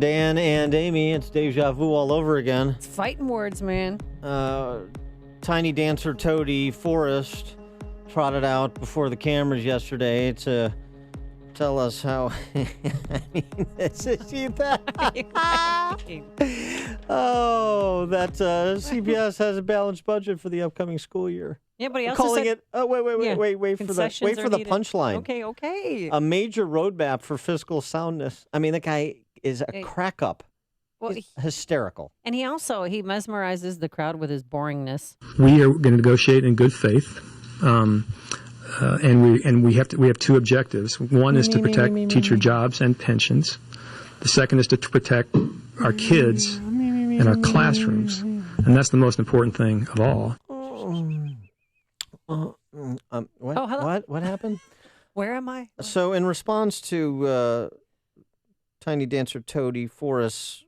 Dan and Amy, it's deja vu all over again. It's fighting words, man. Tiny dancer Toady Forrest trotted out before the cameras yesterday to tell us how. I mean, see that? Oh, that CPS has a balanced budget for the upcoming school year. Yeah, but he also calling said, it. Oh, wait for the punchline. Okay. A major roadmap for fiscal soundness. I mean, the guy is a crack up. Well, He's hysterical. And he mesmerizes the crowd with his boringness. We are going to negotiate in good faith, and we have two objectives. One is to protect teacher jobs and pensions. The second is to protect our kids and our classrooms, and that's the most important thing of all. What happened? Where am I? So, in response to Tiny Dancer Toady Forrest's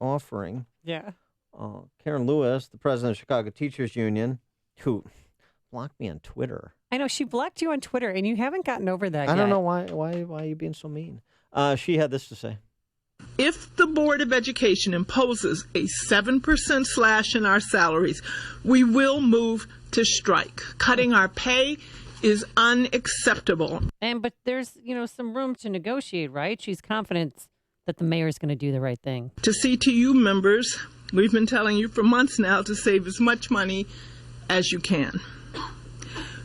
offering, Karen Lewis, the president of Chicago Teachers Union, who blocked me on Twitter. I know, she blocked you on Twitter, and you haven't gotten over that yet. I don't know why are you being so mean? She had this to say. If the Board of Education imposes a 7% slash in our salaries, we will move to strike. Cutting our pay is unacceptable. But there's, some room to negotiate, right? She's confident that the mayor's going to do the right thing. To CTU members, we've been telling you for months now to save as much money as you can.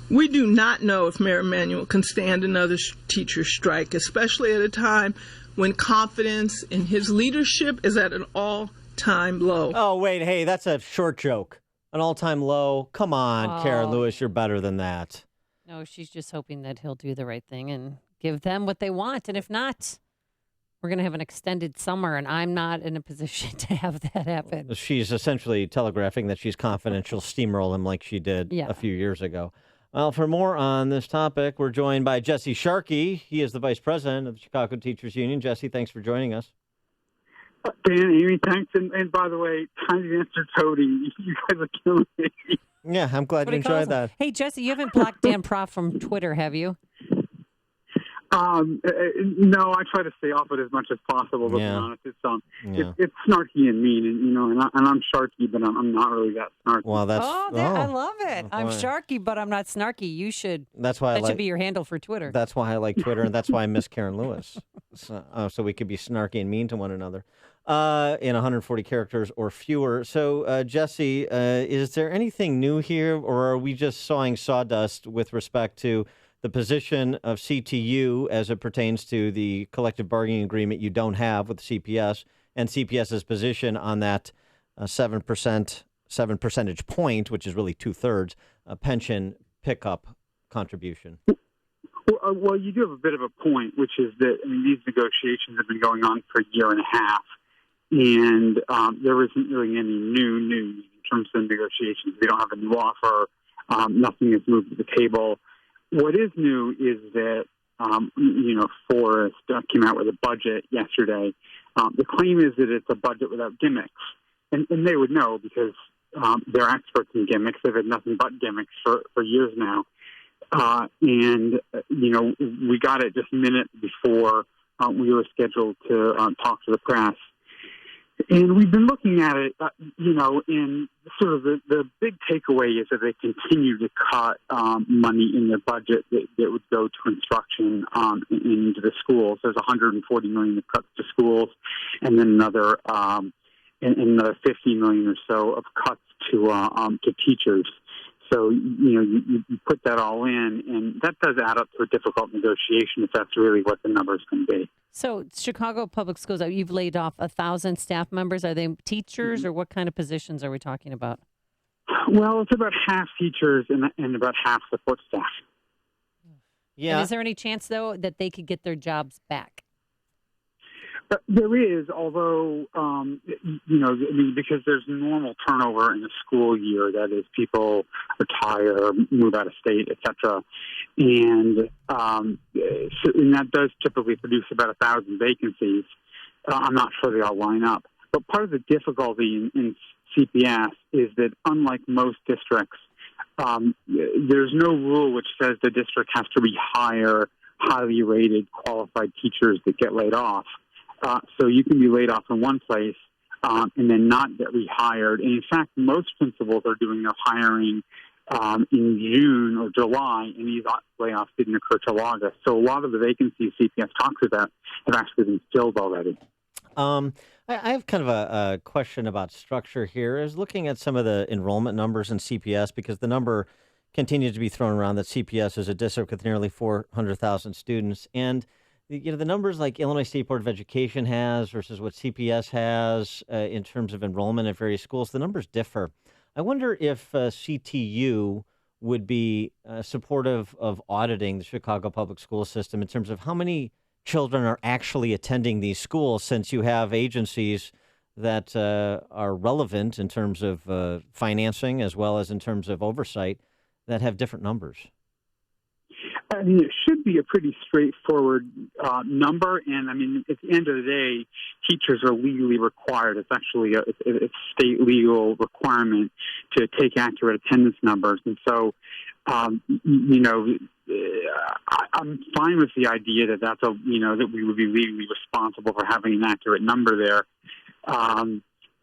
We do not know if Mayor Emanuel can stand another teacher strike, especially at a time when confidence in his leadership is at an all-time low. Oh, wait, hey, that's a short joke. An all-time low? Come on, Karen Lewis, you're better than that. No, she's just hoping that he'll do the right thing and give them what they want. And if not, we're going to have an extended summer, and I'm not in a position to have that happen. She's essentially telegraphing that she's confident she'll steamroll him like she did a few years ago. Well, for more on this topic, we're joined by Jesse Sharkey. He is the vice president of the Chicago Teachers Union. Jesse, thanks for joining us. Dan, Amy, thanks. And by the way, Tiny Dancer Toady, you guys are killing me. Yeah, I'm glad you enjoyed that. Hey, Jesse, you haven't blocked Dan Proft from Twitter, have you? No, I try to stay off it as much as possible. But to be honest, it's snarky and mean, and I'm Sharky, but I'm not really that snarky. Well, I love it. I'm Sharky, but I'm not snarky. You should. That's why that should be your handle for Twitter. That's why I like Twitter, and that's why I miss Karen Lewis, so we could be snarky and mean to one another. In 140 characters or fewer. So, Jesse, is there anything new here, or are we just sawing sawdust with respect to the position of CTU as it pertains to the collective bargaining agreement you don't have with CPS, and CPS's position on that 7 percentage point, which is really 2/3, pension pickup contribution? Well, you do have a bit of a point, which is that these negotiations have been going on for a year and a half, and there isn't really any new news in terms of negotiations. We don't have a new offer. Nothing has moved to the table. What is new is that, Forrest came out with a budget yesterday. The claim is that it's a budget without gimmicks. And they would know because they're experts in gimmicks. They've had nothing but gimmicks for years now. We got it just minutes before we were scheduled to talk to the press. And we've been looking at it, and sort of the big takeaway is that they continue to cut money in their budget that would go to instruction into the schools. There's $140 million of cuts to schools, and then another $50 million or so of cuts to teachers. So, you put that all in, and that does add up to a difficult negotiation if that's really what the numbers can be. So Chicago Public Schools, you've laid off 1,000 staff members. Are they teachers, or what kind of positions are we talking about? Well, it's about half teachers and about half support staff. Yeah. And is there any chance, though, that they could get their jobs back? There is, although, because there's normal turnover in the school year, that is, people retire, move out of state, et cetera. And that does typically produce about 1,000 vacancies. I'm not sure they all line up. But part of the difficulty in CPS is that, unlike most districts, there's no rule which says the district has to rehire highly rated, qualified teachers that get laid off. So you can be laid off in one place and then not get rehired. And in fact, most principals are doing their hiring in June or July, and these layoffs didn't occur till August. So a lot of the vacancies CPS talks about have actually been filled already. I have kind of a question about structure here. I was looking at some of the enrollment numbers in CPS because the number continues to be thrown around that CPS is a district with nearly 400,000 students. And the numbers like Illinois State Board of Education has versus what CPS has in terms of enrollment at various schools, the numbers differ. I wonder if CTU would be supportive of auditing the Chicago public school system in terms of how many children are actually attending these schools, since you have agencies that are relevant in terms of financing as well as in terms of oversight that have different numbers. I mean, it should be a pretty straightforward number, and I mean, at the end of the day, teachers are legally required. It's actually a state legal requirement to take accurate attendance numbers, and so, I'm fine with the idea that that we would be legally responsible for having an accurate number there.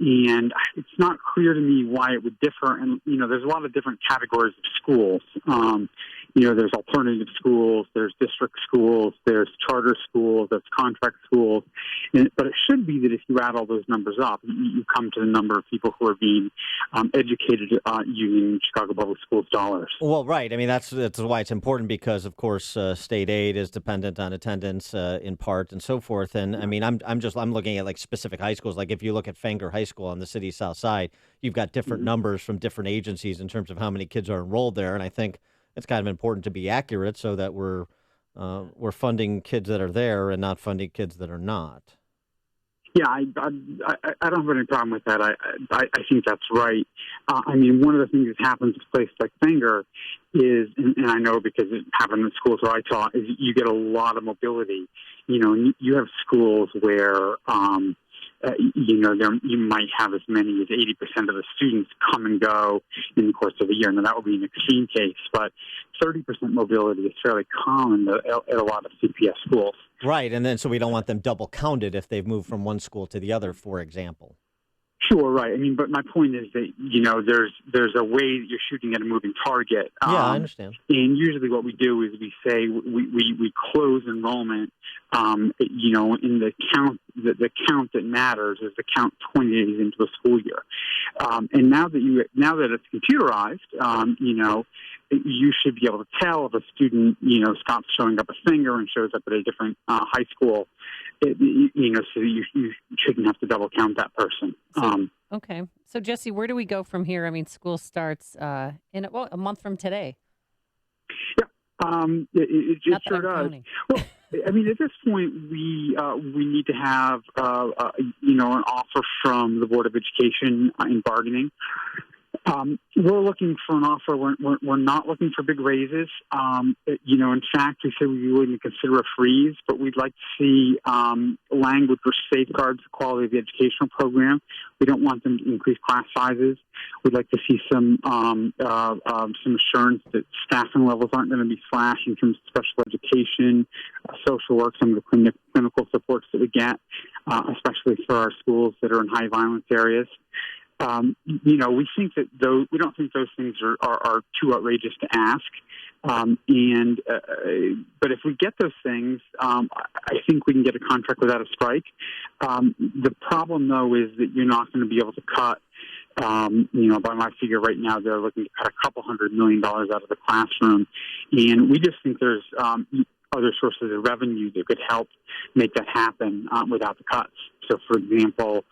And it's not clear to me why it would differ. And, there's a lot of different categories of schools. There's alternative schools, there's district schools, there's charter schools, there's contract schools. But it should be that if you add all those numbers up, you come to the number of people who are being educated using Chicago Public Schools dollars. Well, right. I mean, that's why it's important because, of course, state aid is dependent on attendance in part and so forth. And I mean, I'm looking at like specific high schools. Like if you look at Fenger High School on the city's south side, you've got different numbers from different agencies in terms of how many kids are enrolled there. And I think it's kind of important to be accurate so that we're funding kids that are there and not funding kids that are not. Yeah, I don't have any problem with that. I think that's right. I mean, one of the things that happens at places like Fenger is, and I know because it happened in schools where I taught, is you get a lot of mobility. You have schools where you might have as many as 80% of the students come and go in the course of a year. Now, that would be an extreme case, but 30% mobility is fairly common at a lot of CPS schools. Right, and then so we don't want them double counted if they've moved from one school to the other, for example. Sure, right. I mean, but my point is that, there's a way that you're shooting at a moving target. Yeah, I understand. And usually what we do is we say we close enrollment, in the count that matters is the count 20 days into a school year. And now that it's computerized, you should be able to tell if a student, stops showing up a Fenger and shows up at a different high school, so that you shouldn't have to double count that person. Okay. So, Jesse, where do we go from here? I mean, school starts in a month from today. Yeah, it sure does. Counting. Well, I mean, at this point, we need to have an offer from the Board of Education in bargaining. We're looking for an offer. We're not looking for big raises. In fact, we said we'd be willing to consider a freeze, but we'd like to see language which safeguards the quality of the educational program. We don't want them to increase class sizes. We'd like to see some assurance that staffing levels aren't going to be slashed in terms of special education, social work, some of the clinical supports that we get, especially for our schools that are in high violence areas. We think that we don't think those things are too outrageous to ask. But if we get those things, I think we can get a contract without a strike. The problem, though, is that you're not going to be able to cut. By my figure right now, they're looking to cut $200 million out of the classroom, and we just think there's other sources of revenue that could help make that happen without the cuts. So, for example,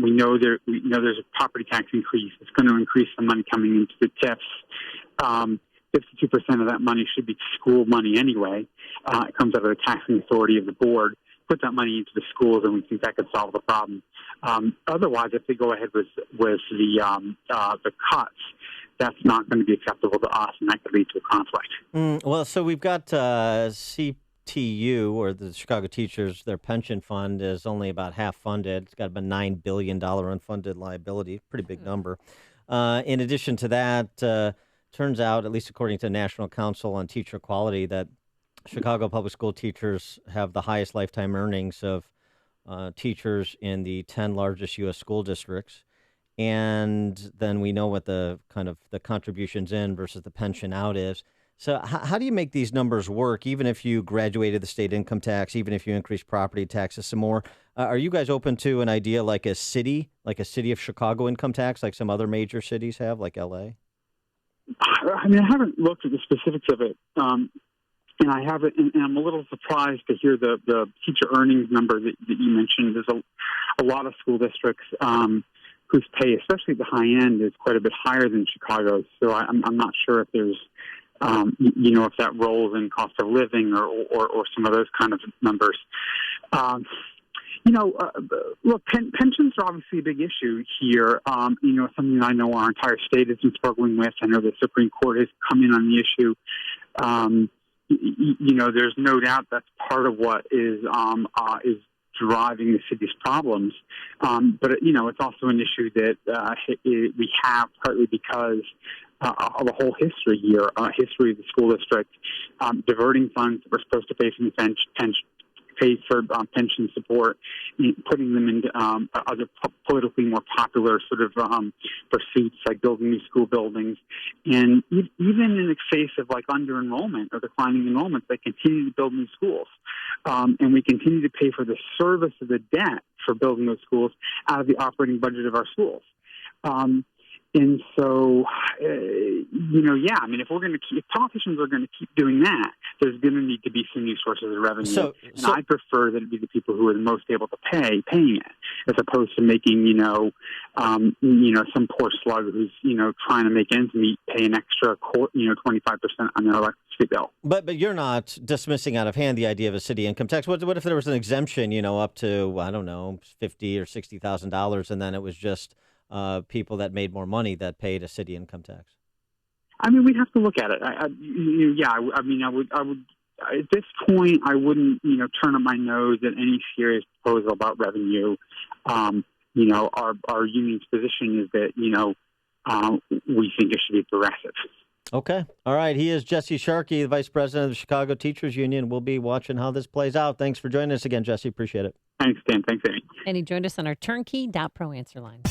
we know there's a property tax increase. It's going to increase the money coming into the TIFs. 52% of that money should be school money anyway. It comes out of the taxing authority of the board. Put that money into the schools, and we think that could solve the problem. Otherwise, if they go ahead with the cuts, that's not going to be acceptable to us, and that could lead to a conflict. Well, so we've got CTU, or the Chicago Teachers, their pension fund is only about half funded. It's got about $9 billion unfunded liability, pretty big number. In addition to that, turns out, at least according to the National Council on Teacher Equality, that Chicago public school teachers have the highest lifetime earnings of teachers in the 10 largest U.S. school districts. And then we know what the kind of the contributions in versus the pension out is. So how do you make these numbers work, even if you graduated the state income tax, even if you increase property taxes some more? Are you guys open to an idea like a city of Chicago income tax, like some other major cities have, like L.A.? I mean, I haven't looked at the specifics of it, and I haven't, and I'm a little surprised to hear the teacher earnings number that you mentioned. There's a lot of school districts whose pay, especially at the high end, is quite a bit higher than Chicago's. So I'm not sure if there's if that rolls in cost of living or some of those kind of numbers. Look, pensions are obviously a big issue here. Something I know our entire state has been struggling with. I know the Supreme Court has come in on the issue. There's no doubt that's part of what is driving the city's problems. But it's also an issue that we have partly because of a whole history here, history of the school district diverting funds that were supposed to pay for pension support, putting them into other politically more popular sort of pursuits like building new school buildings. And even in the face of like under-enrollment or declining enrollment, they continue to build new schools. And we continue to pay for the service of the debt for building those schools out of the operating budget of our schools. And so, if politicians are going to keep doing that, there's going to need to be some new sources of revenue. So I prefer that it be the people who are the most able to paying it, as opposed to making, some poor slug who's, trying to make ends meet pay an extra, 25% on their electricity bill. But you're not dismissing out of hand the idea of a city income tax. What if there was an exemption, up to, I don't know, $50,000 or $60,000, and then it was just people that made more money that paid a city income tax? I mean, we'd have to look at it. I would. At this point, I wouldn't, turn up my nose at any serious proposal about revenue. Our union's position is that, we think it should be progressive. Okay. All right. He is Jesse Sharkey, the Vice President of the Chicago Teachers Union. We'll be watching how this plays out. Thanks for joining us again, Jesse. Appreciate it. Thanks, Dan. Thanks, Amy. And he joined us on our turnkey.pro answer line.